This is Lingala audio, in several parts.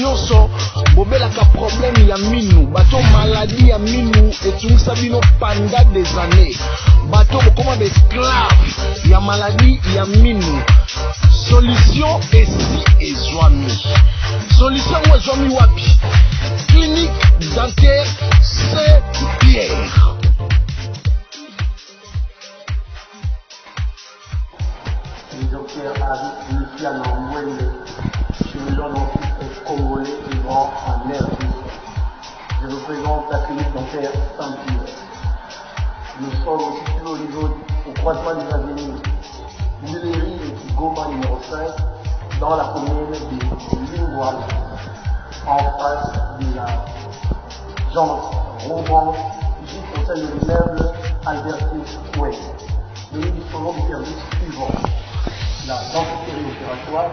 nyonso bobelaka problème ya minu bato maladie ya minu etungisa bino pendant des années bato bokoma esclave ya maladie ya minu solution esi ezwami solution ngo ezwami wapi clinique dentaire Saint-Pierre. Le docteur Harry Luciano Mwende, chirurgien dentiste congolais vivant en RDC. Je vous présente la clinique dentaire Saint-Pierre. Nous sommes situés au niveau au croisement des avenues Muleri et Goma numéro 5 dans la commune de Lingoual, en face de la Jean Roman, juste au sein de l'immeuble Albertus Way. Nous disposons du service suivant: la dentisterie opératoire,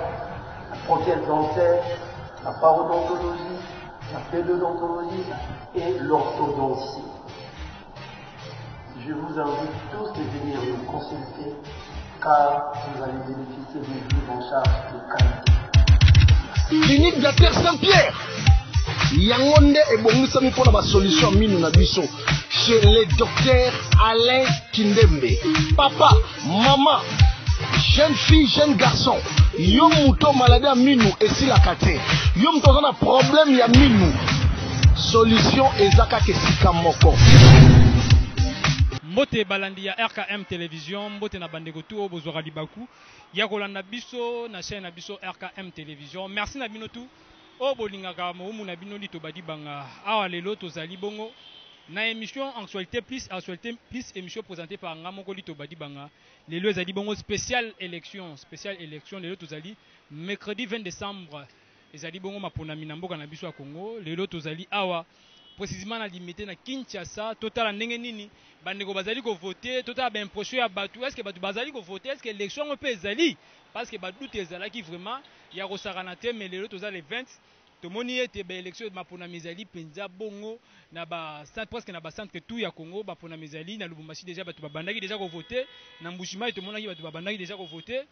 la prothèse dentaire, la parodontologie, la pédodontologie et l'orthodontie. Je vous invite tous de venir nous consulter car vous allez bénéficier d'une prise en charge de qualité. Clinique dentaire Saint-Pierre. Yango nde ebongisami mpona basolution minu na biso chez le docteur Alain Kindembe. Papa, maman, jeune fille, jeune garçon, yo muto maladie ya minu esilaka te, yo muto aza na problème ya minu, solution ezaka kesika moko. Mbote balandi ya RKM Télévision, mbote na bandeko tu o bozwaka libaku ya kolanda biso na chaîne na biso RKM Télévision. Merci na bino tu o bolingaka moumu na bino lito badi banga awa lelo tozali bongo na émission Actualité Plus émission présentée par Ngamoko lito badi banga. Lelo ezali bongo spécial élection lelo tozali mercredi 20 décembre ezali bongo maponami na mboka na biso ya Congo. Lelo tozali awa précisément na limité na Kinshasa, total ndenge nini bandeko bazali ko voter, total ba impression ya batu, est-ce que batu bazali ko voter, est-ce que élection on peut ezali parce que ba doute ezalaki vraiment ya kosakana te, mais lelo tozali le 20 tomoni ete ba élection ma pona mizali penza bongo na ba centre presque na ba centre tout ya Congo ba pona mizali na Lubumbashi déjà batu babandaki déjà ko voter na Mbushima tomonaki batu babandaki déjà ko voter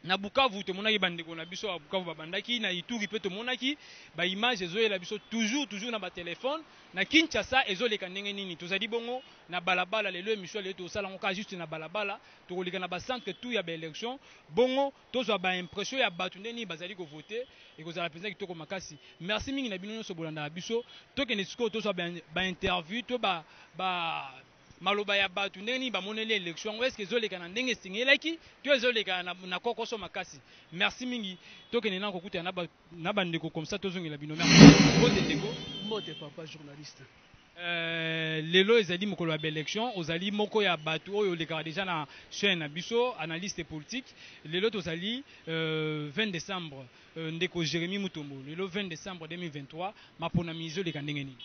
na Bukavu tomonaki bandeko na biso ya Bukavu babandaki na Ituri pe tomonaki ba image ezoyela biso toujours na ba téléphone na Kinshasa ezoleka ndenge nini tozali bongo na balabala lelo émission lelo tosala ngoka juste na balabala tokolika na ba centre tout ya ba élection bongo tozwa ba impression ya batu ndeni bazali ko voter et kozala penza kitoko makasi. Merci mingi na bino nyonso bolanda na biso tokende siko tozwa ba interview to ba maloba ya batu ndeni ba moneli élection est-ce que ezoleka na ndenge singelaki to ezoleka na kokoso makasi. Merci mingi tokende na kokuta na bandeko comme ça tozongela bino. Merci bote ndeko mote papa journaliste. Lelo ezali mokolo ya élection ozali moko ya batu oyo oleka déjà na chaîne na biso analyste politique. Lelo tozali 20 décembre ndeko Jérémy Mutombo. Lelo 20 décembre 2023 mapona mizo leka ndenge nini?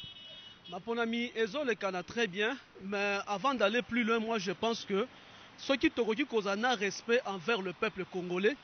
Mon ami, Ezolekana très bien, mais avant d'aller plus loin, moi je pense que ceux qui ont un respect envers le peuple congolais,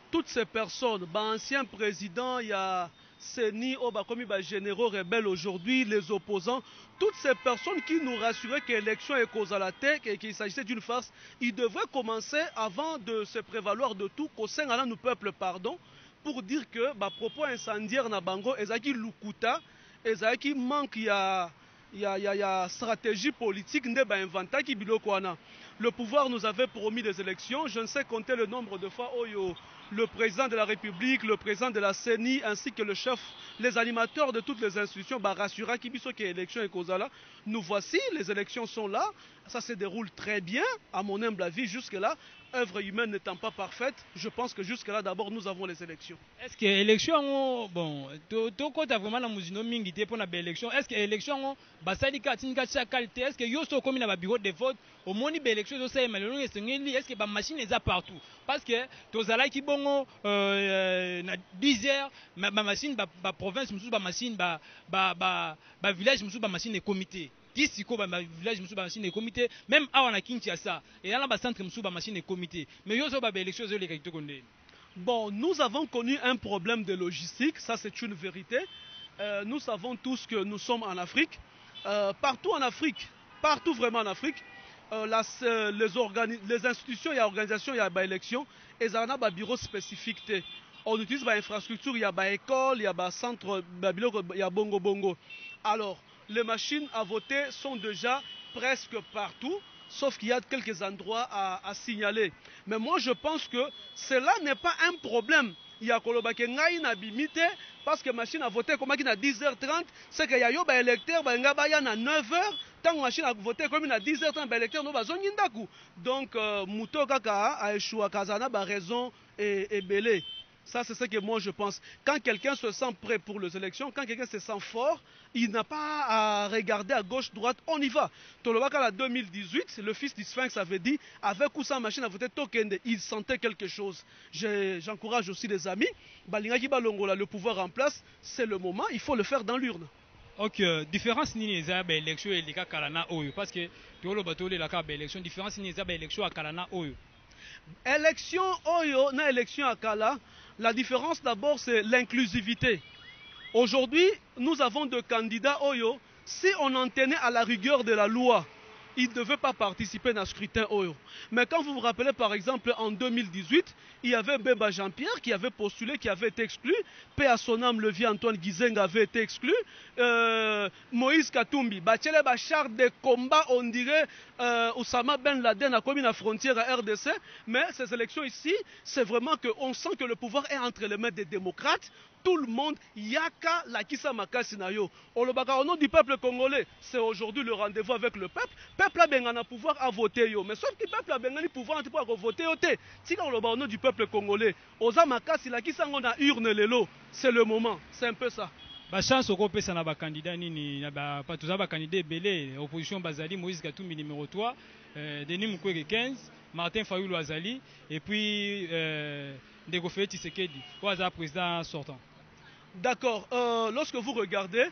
toutes ces personnes, anciens présidents, il y a Seni, Obakomi, généraux rebelles aujourd'hui, les opposants, toutes ces personnes qui nous rassuraient que l'élection est cause à la tête et qu'il s'agissait d'une farce, ils devraient commencer avant de se prévaloir de tout, qu'au sein de nous peuple pardon, pour dire que propos incendiaires na bango, ezaki lukuta, ezaki manque ya stratégie politique ndeba inventa ki biloko wana. Le pouvoir nous avait promis des élections, je ne sais compter le nombre de fois oyo le président de la République, le président de la CENI ainsi que le chef, les animateurs de toutes les institutions rassura ki biso ke élection et kozala. Nous voici, les élections sont là, ça se déroule très bien à mon humble avis jusque là. Œuvre humaine n'étant pas parfaite, je pense que jusque-là, d'abord, nous avons les élections. Est-ce que l'élection, bon, tu as vraiment la mousino mingi pour la élection. Est-ce que l'élection, basalika tinka qualité, est-ce que yoso comme na bureau de vote, au moins les élections de ça, est-ce que la machine est partout? Parce que tous ala qui bongo na 10 heures, ma machine, ba province, ma machine, ba village, ma machine est comité. Kisiko ba village musuba machine et comité même awa na Kinshasa et là ba centre musuba machine et comité mais yozo ba élection zo les kakito konde. Bon, nous avons connu un problème de logistique, ça c'est une vérité. Nous savons tous que nous sommes en Afrique, partout en Afrique, partout vraiment en Afrique, les institutions et organisations il y a ba élection et ça na ba bureau spécifique. on utilise l'infrastructure, il y a des écoles, il y a des centres, il y a bongo bongo. Alors, les machines à voter sont déjà presque partout, sauf qu'il y a quelques endroits à signaler. Mais moi, je pense que cela n'est pas un problème. Il y a des parce que machine à voter comme à 10h30, c'est qu'il y a des électeurs à 9h, tant que machine à voter comme à 10h30, les électeurs n'ont pas besoin de. Donc, Mouto Kaka a échoué à Kazana, a raison et belé. Ça, c'est ce que moi je pense. Quand quelqu'un se sent prêt pour les élections, quand quelqu'un se sent fort, il n'a pas à regarder à gauche, droite, on y va. Tolobaka, en 2018, le fils du Sphinx avait dit, avec ou sans machine à voter Tokende, il sentait quelque chose. J'encourage aussi les amis, Balingaki Balongola, le pouvoir en place, c'est le moment, il faut le faire dans l'urne. Ok, différence ni les élections et les cas Kalana Oyo, parce que Tolo Batole la cas élection, différence ni les élections à Kalana Oyo. Élection Oyo, na élection à Kala, la différence d'abord c'est l'inclusivité. Aujourd'hui, nous avons deux candidats Oyo. Si on en tenait à la rigueur de la loi, ils ne devaient pas participer à un scrutin Oyo. Mais quand vous vous rappelez par exemple en 2018, il y avait Bemba Jean-Pierre qui avait postulé, qui avait été exclu. Paix à son âme, le vieux Antoine Gizeng avait été exclu. Moïse Katumbi, Bachele Bachar de combat, on dirait Osama Ben Laden a commis la frontière à RDC. Mais ces élections ici, c'est vraiment qu'on sent que le pouvoir est entre les mains des démocrates. Tout le monde, Yaka Lakisa Makasinayo. Au nom du peuple congolais, c'est aujourd'hui le rendez-vous avec le peuple. Le peuple a bien pouvoir à voter. Mais sauf que le peuple a bien le pouvoir à voter. Au nom du peuple congolais, Oza Makasi Lakisa on a urne lelo. C'est le moment, c'est un peu ça. Ba chance au pesa na ba candidat nini na ba patuza ba candidat belé opposition Bazali Moïse Katumbi numéro 3 Denis Mukwege 15 Martin Fayulu Azali et puis Ndeko Félix Tshisekedi Ouaza président sortant. D'accord, lorsque vous regardez,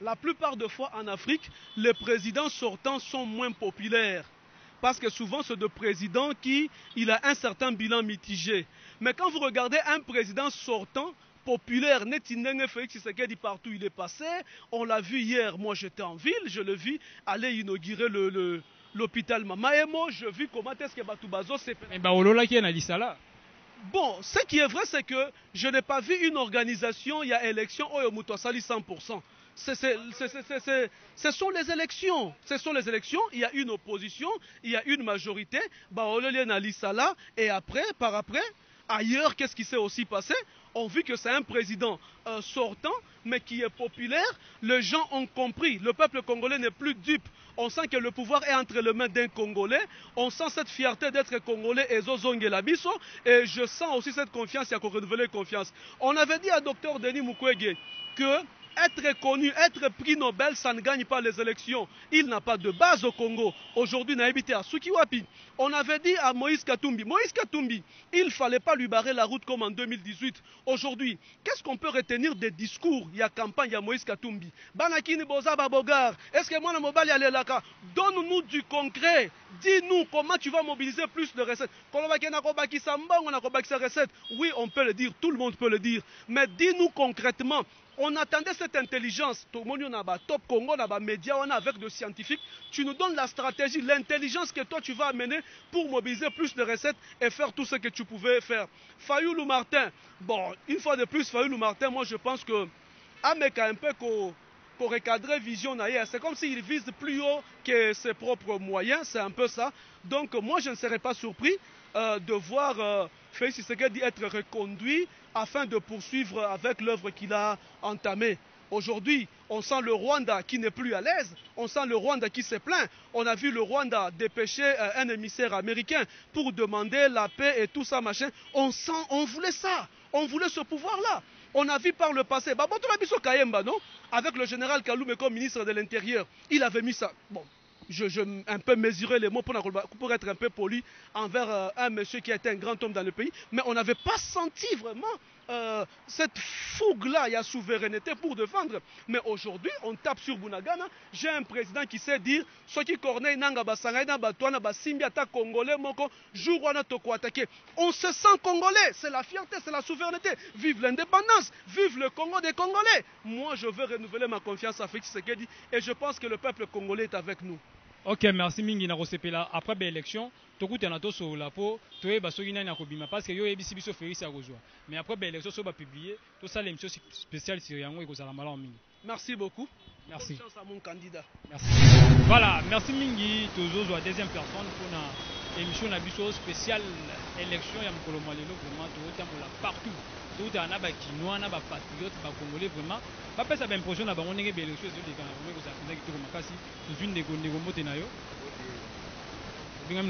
la plupart des fois en Afrique, les présidents sortants sont moins populaires. Parce que souvent, c'est de présidents qui il a un certain bilan mitigé. Mais quand vous regardez un président sortant, populaire, Netinenge Félix Tshisekedi partout il est passé, on l'a vu hier, moi j'étais en ville, je l'ai vu aller inaugurer l'hôpital Mamaemo, je vis comment est-ce que Batoubazo s'est fait. Mais Olola qui est dans l'Issala. Bon, ce qui est vrai, c'est que je n'ai pas vu une organisation, il y a élection, Oyomutosali 100%. Ce sont les élections. Ce sont les élections, il y a une opposition, il y a une majorité, et après, par après, ailleurs, qu'est-ce qui s'est aussi passé? On vit que c'est un président sortant, mais qui est populaire. Les gens ont compris. Le peuple congolais n'est plus dupe. On sent que le pouvoir est entre les mains d'un Congolais. On sent cette fierté d'être Congolais et Zozongela Biso. Et je sens aussi cette confiance, il y a qu'on renouveler confiance. On avait dit à Dr Denis Mukwege que être connu, être prix Nobel, ça ne gagne pas les élections. Il n'a pas de base au Congo. Aujourd'hui, il a habité à Sukiwapi. On avait dit à Moïse Katumbi, il ne fallait pas lui barrer la route comme en 2018. Aujourd'hui, qu'est-ce qu'on peut retenir des discours? Il y a campagne, il y a Moïse Katumbi. Banakini Bozaba Bogar, est-ce que moi, le mobile, il y a donne-nous du concret. Dis-nous comment tu vas mobiliser plus de recettes. Oui, on peut le dire, tout le monde peut le dire. Mais dis-nous concrètement. On attendait cette intelligence. Tout le monde a top Congo, on a médias, on a avec des scientifiques. Tu nous donnes la stratégie, l'intelligence que toi tu vas amener pour mobiliser plus de recettes et faire tout ce que tu pouvais faire. Fayulu Martin, bon, une fois de plus, Fayulu Martin, moi je pense que Ameka un peu qu'on recadrer vision ailleurs. C'est comme s'il vise plus haut que ses propres moyens, c'est un peu ça. Donc moi je ne serais pas surpris de voir Félix Tshisekedi être reconduit afin de poursuivre avec l'œuvre qu'il a entamée. Aujourd'hui, on sent le Rwanda qui n'est plus à l'aise, on sent le Rwanda qui se plaint. On a vu le Rwanda dépêcher un émissaire américain pour demander la paix et tout ça, machin. On voulait ça, on voulait ce pouvoir-là. On a vu par le passé, Kayemba, non? Avec le général Kaloumé comme ministre de l'Intérieur, il avait mis ça. Bon. Je un peu mesurer les mots pour être un peu poli envers un monsieur qui a été un grand homme dans le pays. Mais on n'avait pas senti vraiment cette fougue-là, il y a souveraineté pour défendre. Mais aujourd'hui, on tape sur Bunagana. J'ai un président qui sait dire ce qui corneille nanga basangay na batwana basimbi ata congolais moko jour wana toko attaquer. On se sent congolais, c'est la fierté, c'est la souveraineté. Vive l'indépendance, vive le Congo des Congolais. Moi, je veux renouveler ma confiance à Félix Tshisekedi et je pense que le peuple congolais est avec nous. Ok, merci mingi na kosepela après l'élection. Tokutana to so la po toye basoki nani akobima parce que yo ebisi biso Félix akozwa. Mais après l'élection so ba publier, to ça l'émission spéciale sur yango ekozala malamu mingi. Merci beaucoup. Merci. Bonne chance à mon candidat. Merci. Voilà, merci mingi tozo la deuxième personne pour na émission na biso spéciale élection ya mokolo malelo vraiment to tamola partout. Tout en a ba kinois na ba patriotes ba congolais vraiment. Ba pesa ba impression na bango ndenge ba élection ezo dekana ko ko za kitoko makasi. To une ndeko mbote na yo. Comment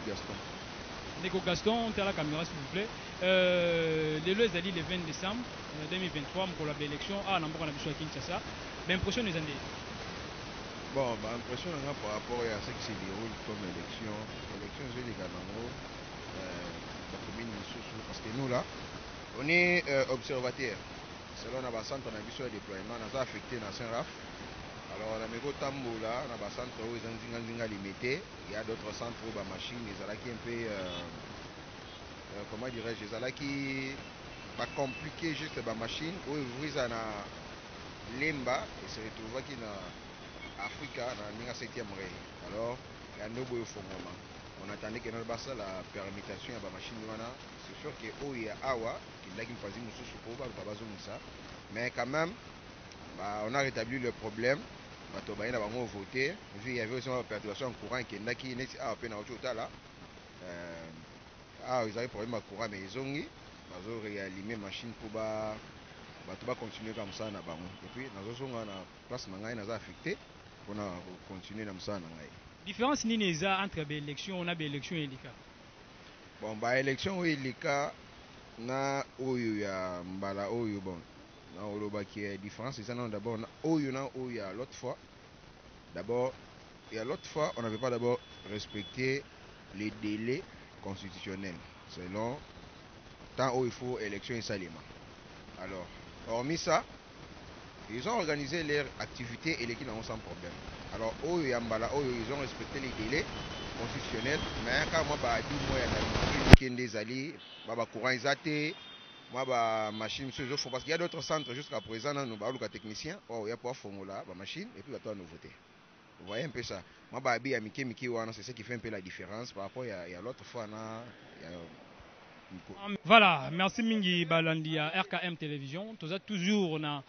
Gaston. Nico Gaston, tu as la caméra s'il vous plaît. Les lois le 20 décembre 2023, pour la élection, on a vu à Kinshasa. L'impression des années. Bon, l'impression par rapport à ce qui se déroule comme élection, l'élection je les parce que nous là, on est observateurs. Selon la centre on a vu sur le déploiement, on a affecté dans Saint-Raf. Alors, on a mis au Tamboula, on a un centre où ils ont limité. Il y a d'autres centres où les machines, ils ont un peu, comment dirais-je, ils ont qui va compliquer juste les machines où ils ont l'emba et se retrouvent qui dans Afrique, dans la 7e rang. Alors, il y a un nouveau moment. On attendait que nous fassions la permutation de la machine. C'est sûr que où il y a Awa, qui l'a fait une chose, mais quand même, on a rétabli le problème. Bato baina bango voter vu il y avait aussi une perturbation courant qui ndaki neti a peine autre là ils avaient problème de courant mais ils ont bazo réanimer machine pour bato ba continuer comme ça na bango et puis nazo songa na place na ngai naza affecté pour continuer na msa na ngai. Différence nini eza entre ba élection on a ba élection elika. Bon ba élection elika na oyo ya mbala oyo bon. Qui est différence, c'est d'abord l'autre fois. D'abord, il y a l'autre fois, on n'avait pas d'abord respecté les délais constitutionnels selon temps où il faut élection et salement. Alors, hormis ça, ils ont organisé leur activité et l'équipe sans problème. Alors, ils ont respecté les délais constitutionnels, mais quand moi, il y a des alliés, courant ils moi, machine, parce qu'il y a d'autres centres jusqu'à présent, nous avons des techniciens, il y a pas formula, machine, et puis il y a une nouveauté. Vous voyez un peu ça. Moi, c'est ce qui fait un peu la différence par rapport à l'autre fois. Voilà, merci Mingi Balandi à RKM Télévision. Nous avons toujours une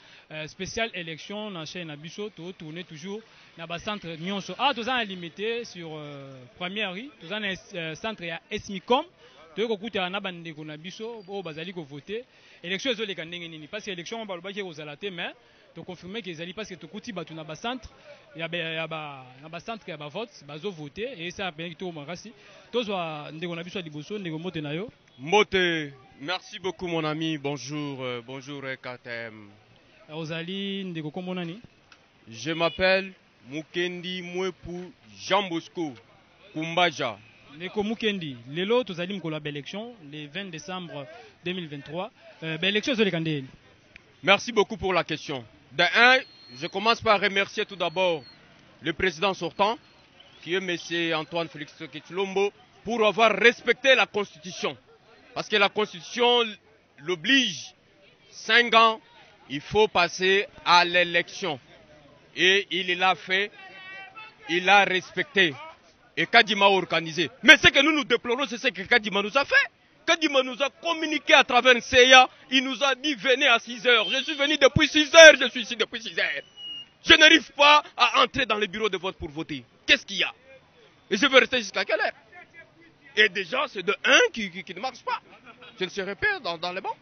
spéciale élection dans la chaîne Abisso. Nous tournons toujours dans le centre Nyonso. Nous avons limité sur première rue. Nous avons un centre à Esmicom. Nous avons bazali ko voter élection ezo leka ndenge nini parce que élection ba lobaki ko zalate mais to confirmer que ezali parce que to kuti batu na ba centre ya ba centre ya ba vote bazo voter et ça a permis to makasi tozwa ndeko na biso liboso ndeko mote na yo Mote. Merci beaucoup mon ami, bonjour bonjour KTM. Ozali ndeko kombo nani? Je m'appelle Mukendi Mwepu Jean Bosco Kumbaja. Ndeko Mukendi, lelo tozali mkolo ya élection le 20 décembre 2023. Élection zo leka ndeni. Merci beaucoup pour la question. De un, je commence par remercier tout d'abord le président sortant, qui est M. Antoine Félix Tshisekedi, pour avoir respecté la Constitution. Parce que la Constitution l'oblige, 5 ans, il faut passer à l'élection. Et il l'a fait, il l'a respecté. Et Kadima a organisé. Mais ce que nous déplorons, c'est ce que Kadima nous a fait. Kadima nous a communiqué à travers une CIA. Il nous a dit venez à 6 heures. Je suis venu depuis 6 heures. Je suis ici depuis 6 heures. Je n'arrive pas à entrer dans le bureau de vote pour voter. Qu'est-ce qu'il y a? Et je veux rester jusqu'à quelle heure? Et déjà, c'est de un qui ne marche pas. Je ne serai pas dans les bancs.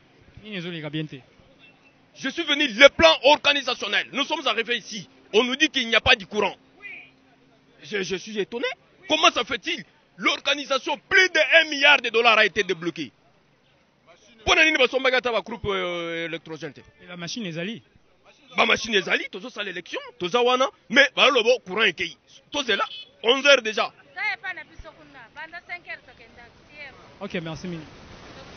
Je suis venu le plan organisationnel. Nous sommes arrivés ici. On nous dit qu'il n'y a pas de courant. Je suis étonné. Comment ça fait-il? L'organisation, plus de 1 milliard de dollars a été débloquée. Pour un groupe électrogène. Et la machine est allée. La machine est allée, tout ça l'élection, tout ça wana, mais le courant est caillé. Tout c'est là, 11 heures déjà. Ok, merci Mini.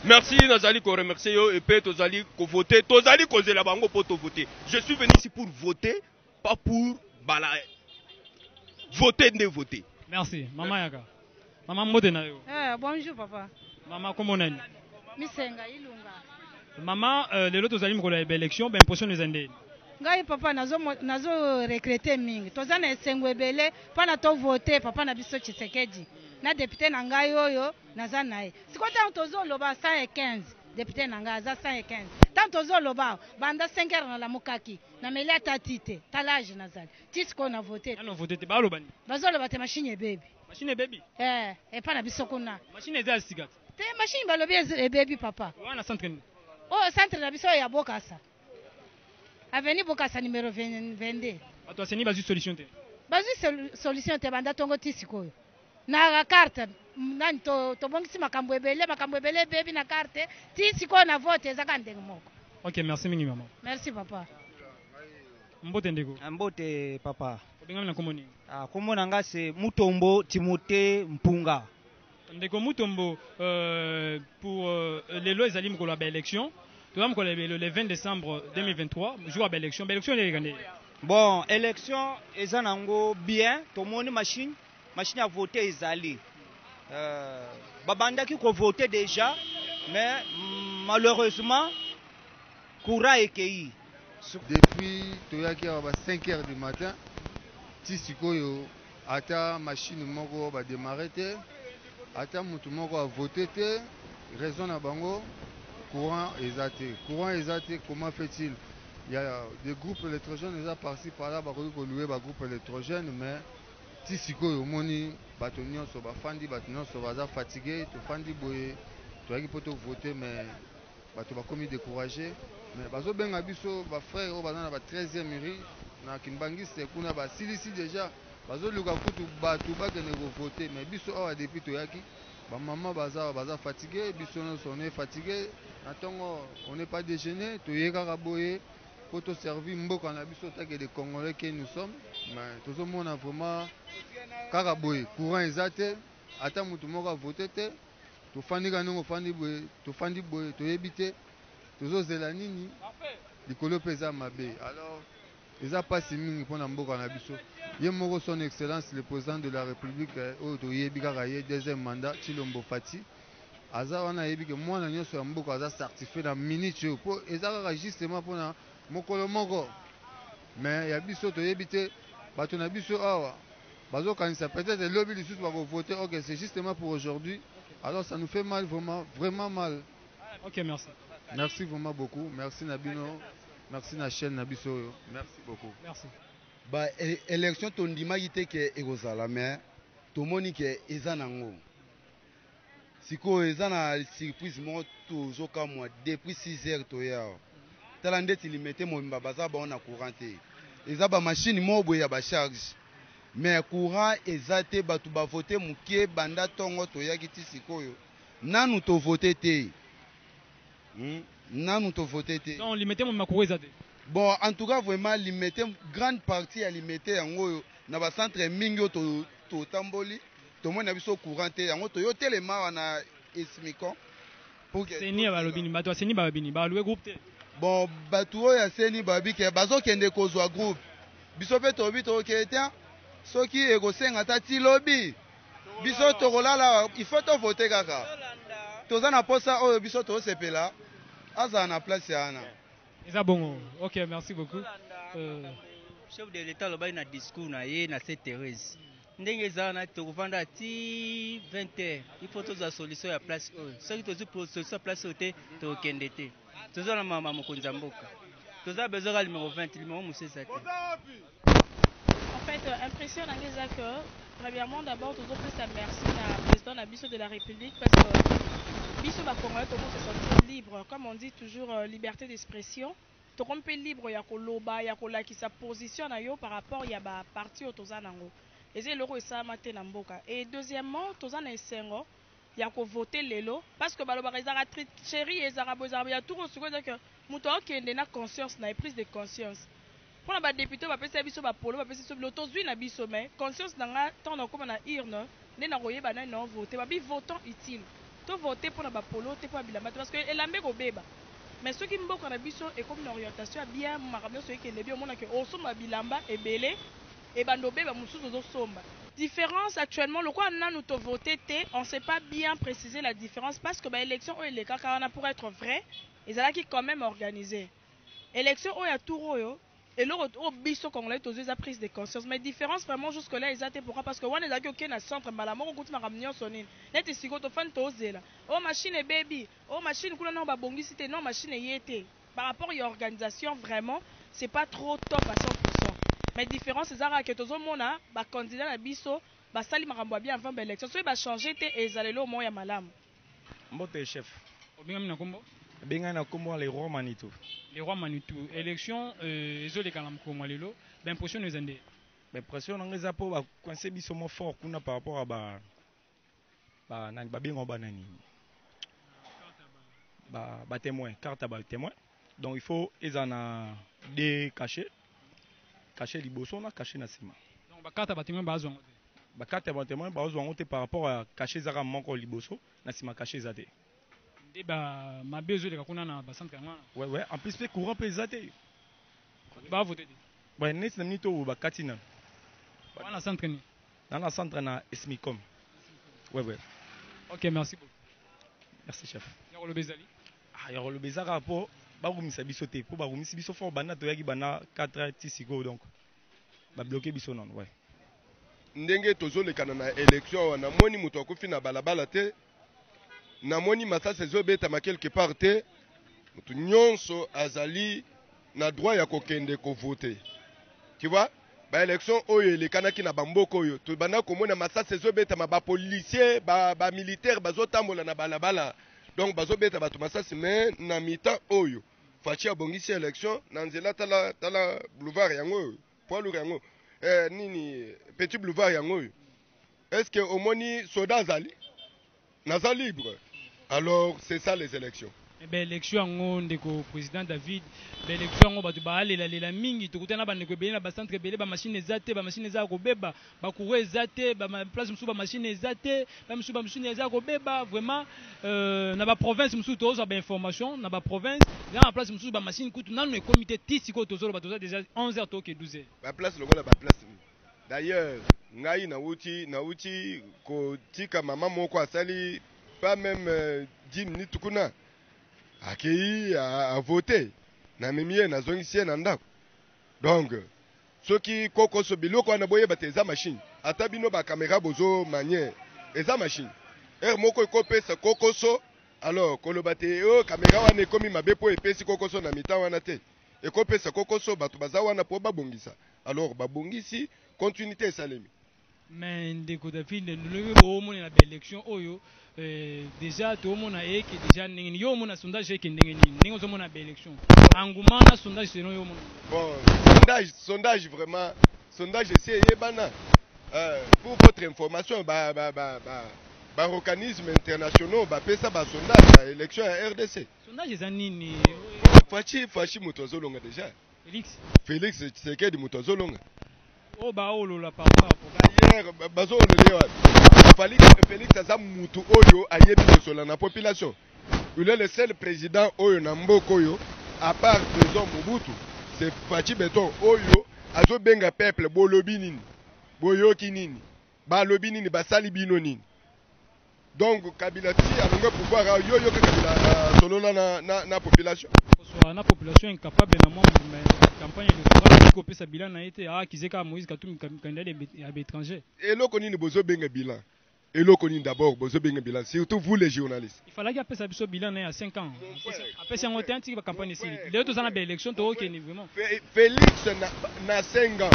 Merci Nazali ko remercier yo et puis Tozali ko voter, Tozali ko zela bango pour te voter. Je suis venu ici pour voter, pas pour balayer. Voter ne voter. Merci. Maman Yaka. Maman Modena yo. Bonjour papa. Maman comment on est? Misenga Ilunga. Maman, les autres Tozali mkola élection, ben impression les indés. ngai papa nazo recruter mingi toza na esengo ebele mpona tovote papa na biso Tshisekedi na député na ngai oyo naza na ye sikoyo ntango tozoloba 115 député na ngai aza 115 ntango tozoloba banda 5 heures nalamukaki nameli ata ti te tala age nazali ti sikoyo na vote bazoloba te mashine ebebi epa na biso kuna mashine eza ya sika te mashine balobi ebebi papa wana centre ni oyo centre na biso ya Bokasa avenue Bokasa numéro 22 bato aseni bazwi solution te bazwi solution te banda tongo ti sikoyo na carte nani tobongisi makambo ebele ebebi na carte ti sikoyo na vote ezaka ndenge moko. Ok, merci mingi mama. Merci papa. Mbote ndeko. Mbote papa. Obengami na komoni. Kombo na nga c'est Mutombo Timothée Mpunga. Ndeko Mutombo pour les lois ezali mokolo ya élection. Tout mokolo le 20 décembre 2023 jour ya élection. Élection est gagné. Bon, élection eza nango bien, tomoni machine à voter ezali. Babandaki ko voter déjà, mais malheureusement courant ekei. Depuis toyaki à 5 heures du matin, ti sikoyo ata machine moko ba démarrer te, ata mutu moko a voter te, raison na bango courant ezate. Courant ezate, comment fait-il? Il y a des groupes électrogènes déjà par-ci par-là, ba ko louer ba groupe électrogène, mais ti sikoyo moni bato nyonso bafandi bato nyonso baza fatigué, tofandi boye toyaki poto voter mais bato bakomi découragé. Mais bazo benga biso ba frère o bazana ba 13e rue na Kimbangiste kuna ba silisi déjà bazo luka kutu bato bakene ko voter mais biso awa depuis toyaki ba maman baza fatigué biso on est fatigué natongo on n'est pas déjeuné toyeka kaboye poto servi mboka na biso take de Congolais que nous sommes mais tozo mona vraiment kaka boye courant ezate ata mutu moko voter te tofandi kanongo tofandi boye toyebite tozozela nini likolo mpe eza mabe alors eza pasi mingi mpona mboka na biso ye moko son excellence le président de la république oyo toyebi kaka ye deuxième mandat Tshilombo Fati aza wana ayebi ke mwana nyonso ya mboka aza certifié na minute oyo mpo eza kaka justement mpona mokolo moko mais ya biso toyebi te bato na biso awa bazokanisa peut-être elobi lisusu bakovote ok c'est justement pour aujourd'hui alors ça nous fait mal vraiment mal. Ok, merci. Merci vraiment beaucoup. Merci Nabino. Merci na chaîne Nabiso. Merci beaucoup. Merci. Ba élection tondima yite ke ekozala mais tomoni ke eza nango. Siko eza na surprise mo tozo ka moi depuis 6 heures to ya. Tala ndeti limete mo mbabaza ba na courant te. Eza ba machine mo boya ba charge. Mais courant eza te batu ba voter mukie banda tongo to ya kiti sikoyo. Nanu to voter te. Nanu to voter te. Non, limité mon makuru ezate. Bon, en tout cas vraiment limité grande partie à limité yango na ba centre mingi to tamboli to mona biso courant te yango to yo telema wana esmiko pour que seni ba lobini bato seni ba babini ba louer groupe te. Bon, bato ya seni babi ke bazo kende kozwa groupe. Biso pe to bi to ketia soki ekosenga ta ti lobby. Biso to kolala il faut to voter kaka. Toza na posa oyo biso to sepela. Aza na place yana. Eza bongo. OK, merci beaucoup. Chef de l'État loba na discours na ye na cette Thérèse. Ndenge za na to kovanda ti 20h. Il faut toza solution ya place oyo. Soki tozi solution place oyo to kendete. Toza na mama mokonzi mboka. Toza besoin ya numéro 20, numéro musesa te. En fait, impression na ngeza que premièrement d'abord toujours plus merci à président na biso de la République parce que biso ba Congolais tout le monde se sentir libre comme on dit toujours liberté d'expression to rompe libre ya koloba ya kolaki sa position na yo par rapport ya ba parti au toza nango et loko esa maté na mboka et deuxièmement toza na esengo ya ko voter lelo parce que baloba ezara tricherie ezara bozara ya tout ce que muto okende na conscience na prise de conscience. Pour les députés, on va passer biso ba polo, on va passer sur l'autozui na biso mais conscience nanga tant na comme na urne, né na royer ba na non voter, ba bi votant utile. To voter pour na ba polo, te pour bilamba parce que elambe ko beba. Mais ceux qui mboko na biso et comme une orientation bien makamyo ceux qui ne bien mona que o somba bilamba ebele et bando beba mususu zo somba. Différence actuellement le quoi na nous to voter te, on sait pas bien préciser la différence parce que ba élection o les kaka na pour être vrai, ils allaient qui quand même organiser. Élection o ya touro yo et le au biso congolais tous les prise de conscience mais différence vraiment jusque là ils étaient pourquoi parce que on est là que na centre malamo ko kutima ramnyo sonine net siko to fan to zela oh machine baby oh machine kuna na ba bongisi te non machine yete par rapport à l'organisation vraiment c'est pas trop top à 100%. Mais différence c'est ça que tous mona ba candidat na biso ba sali makambo bien avant l'élection so ba changer te ezalelo mo ya malamu. Mbote chef. Obingami na kombo. Benga na kombo les rois Manitou. Les rois Manitou. Élection ezole kalam kombo lelo. Ben impression nous ende. Ben pression ngeza po ba coincer biso mo fort kuna par rapport à ba nani ba bingo ba nani. Ba témoin, carte ba témoin. Donc il faut ezana des cachets. Caché liboso na caché na sima. Donc ba carte ba témoin ba zo. Ba carte ba témoin ba zo ngote par rapport à caché zara moko liboso na sima caché zate. Nde ba mabezo de kakuna na ba centre ngana. Ouais, en plus le courant peut zate. Ba voter. Ouais, nes na minito ba katina. Ba na centre ni. Na centre na Esmicom. Ouais. OK, merci beaucoup. Merci chef. Yaro Bezali. Ah, yaro bezara po ba rumisa biso te po ba rumisi biso fort bana to yaki bana 4 tisiko donc ba bloquer biso non ouais. Ndenge tozolekana na élection na moni muto akufi na balabala te na moni masasa ezobetama quelque part te mutu nyonso azali na droit ya kokende kovote. Tu vois ba élection oyo elekanaki na bamboko oyo to bana komona masasa ezobetama ba policier ba militaire bazotambola na balabala donc bazobeta bato masasi mais na mita oyo fachi abongisi élection na nzela tala boulevard yango poids lourd yango nini petit boulevard yango est-ce que omoni soda azali naza libre alors c'est ça les élections. Ben élection ngo ndeko président David ben élection ngo batu ba lela mingi tokutana ba ndeko bele na ba centre bele ba machine ezate ba machine za ko beba ba coureur ezate ba place musu ba machine ezate ba musu ba machine za ko beba vraiment na ba province musu tozo ba information na ba province na place musu ba machine kutu na le comité tisiko tozo ba tozo déjà 11h to ke 12h ba place lokola ba place d'ailleurs ngai na uti ko tika mama moko asali pas même 10 minutes kuna akei à voter na mimie na zongisie na ndako donc soki kokoso biloko na boye bateza machine ata bino ba caméra bozo manière eza machine moko ekopesa kokoso alors koloba te o caméra wana ekomi mabe po epesi kokoso na mita wana te ekopesa kokoso bato baza wana po babongisa alors babongisi continuité esalemi mais ndeko David ndeko bo mona na élection oyo déjà tout le monde a été déjà yo mona sondage qui ndenge zo mona élection engouement na sondage selon yo mona bon sondage vraiment sondage c'est yebana pour votre information ba organisme internationaux ba pesa ba sondage à élection à RDC sondage za nini fachi muto zolonga déjà Félix Tshisekedi muto zolonga oh ba olola par rapport d'ailleurs bazo olewa Félix aza mutu oyo ayebi kosola na population il est le seul président oyo na mboko oyo à part président Mobutu c'est Fachi Beton oyo azo benga peuple bolobi nini boyoki nini balobi nini basali bino nini donc Kabila ti alonga pouvoir yo Kabila solola na population soit na population incapable na moi campagne électorale ko pesa bilan na été kizeka Moïse Katumbi candidat à l'étranger eloko nini bozo benga bilan eloko nini d'abord bozo benga bilan surtout vous les journalistes il fallait qu'il pesa biso bilan na 5 ans après c'est un temps la campagne ici les autres ana ba élection to ok ni vraiment Félix na 5 ans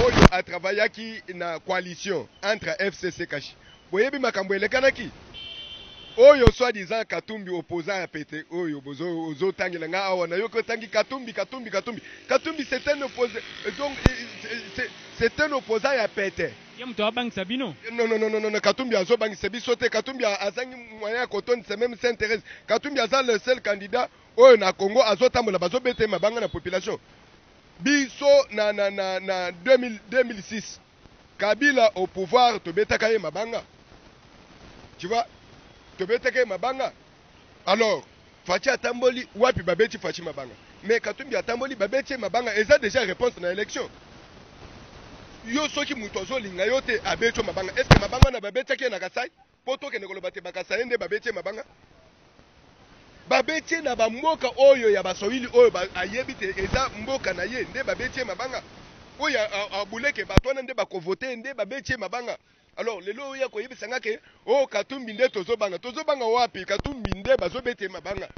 oyo a travaillé qui na coalition entre FCC Kashi boyebi makambo elekanaki oyo soi-disant Katumbi opposant à pété oyo bozo tangela nga awa na yoko tangi Katumbi c'est un opposant donc c'est un opposant à pété yamto abang sabino non Katumbi azo bang sebi sote Katumbi azangi moyen koton c'est même s'intéresse Katumbi aza le seul candidat oyo na Congo azo tambola bazo bete mabanga na population biso na 2006 Kabila au pouvoir to betaka ye mabanga tu vois tobeteke mabanga alors Fachi atamboli wapi babeti Fachi mabanga mais Katumbi atamboli babeti mabanga eza déjà réponse na élection yo soki muto zolinga yo te abeti mabanga est-ce que mabanga na babetaki na Kasai poto ke nekolo bate bakasai nde babeti mabanga babetie na bamboka oyo ya baswahili oyo ayebi te eza mboka na ye nde babetie mabanga oyo abuleke bato wana nde bakovote nde babetie mabanga. Alors lelo oyo koyebisanga ke Katumbi nde tozobanga wapi Katumbi nde bazobetie mabanga.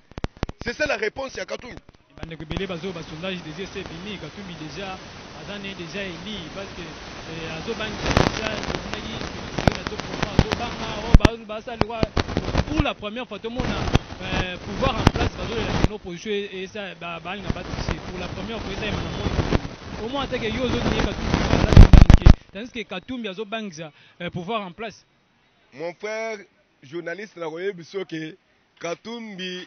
C'est ça la réponse ya Katumbi. Bandeko belé bazo ba sondage déjà c'est fini Katumbi déjà azane déjà éli parce que azobangi déjà pour la première fois tout le monde a pouvoir en place bazo la opposition et ça balinga batisi pour la première fois ça est au moins que yo zo ni Katumbi tandis que Katumbi azobangi pouvoir en place. Mon frère journaliste na koyebiso ke Katumbi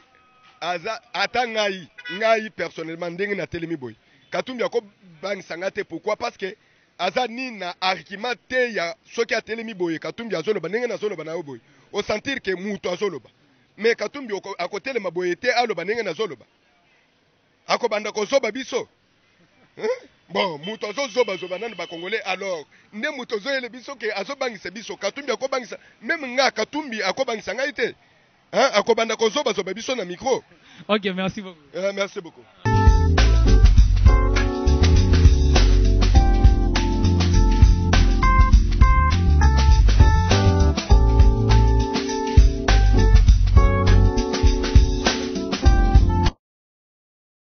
ata ngai personnellement ndenge na telemi boy Katumbi ako bangsanga te. Pourquoi? Parce que aza ni na argument te ya soki atelemi boy Katumbi azoloba ndenge na zoloba na boy o sentir que muto azoloba mais Katumbi akotelema boy te aloba ndenge na zoloba akobanda kozoba biso bon muto azozoba zoba nani ba congolais. Alors nde muto zoyele biso ke azobangisa biso Katumbi akobangisa même nga Katumbi akobangisa ngai te akobanda kozoba zoba biso na micro. Ok, merci beaucoup. Merci beaucoup.